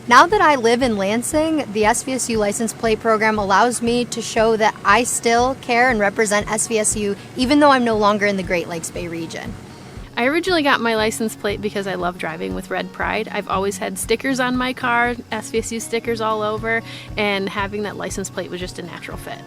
Now that I live in Lansing, the SVSU license plate program allows me to show that I still care and represent SVSU even though I'm no longer in the Great Lakes Bay region. I originally got my license plate because I love driving with Red Pride. I've always had stickers on my car, SVSU stickers all over, and having that license plate was just a natural fit.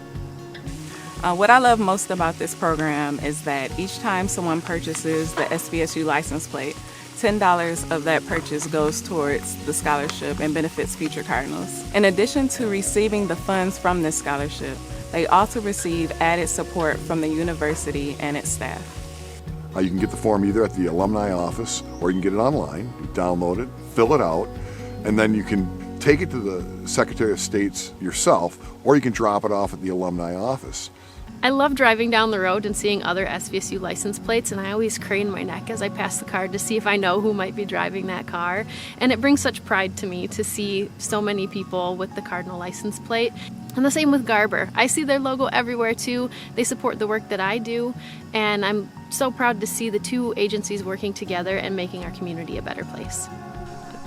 What I love most about this program is that each time someone purchases the SVSU license plate, $10 of that purchase goes towards the scholarship and benefits future Cardinals. In addition to receiving the funds from this scholarship, they also receive added support from the university and its staff. You can get the form either at the alumni office or you can get it online. You download it, fill it out, and then you can take it to the Secretary of State's yourself, or you can drop it off at the alumni office. I love driving down the road and seeing other SVSU license plates, and I always crane my neck as I pass the car to see if I know who might be driving that car. And it brings such pride to me to see so many people with the Cardinal license plate. And the same with Garber. I see their logo everywhere too. They support the work that I do, and I'm so proud to see the two agencies working together and making our community a better place.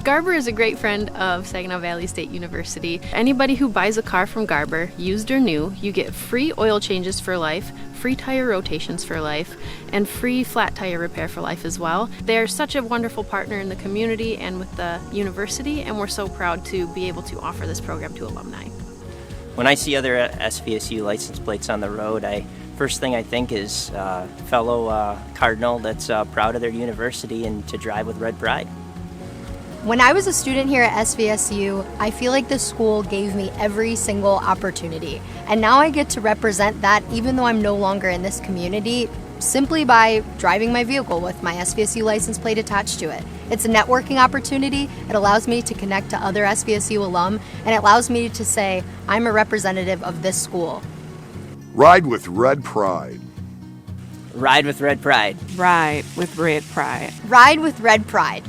Garber is a great friend of Saginaw Valley State University. Anybody who buys a car from Garber, used or new, you get free oil changes for life, free tire rotations for life, and free flat tire repair for life as well. They're such a wonderful partner in the community and with the university, and we're so proud to be able to offer this program to alumni. When I see other SVSU license plates on the road, first thing I think is fellow Cardinal that's proud of their university and to drive with Red Pride. When I was a student here at SVSU, I feel like the school gave me every single opportunity. And now I get to represent that even though I'm no longer in this community, simply by driving my vehicle with my SVSU license plate attached to it. It's a networking opportunity. It allows me to connect to other SVSU alum, and it allows me to say, I'm a representative of this school. Ride with Red Pride. Ride with Red Pride. Ride with Red Pride. Ride with Red Pride.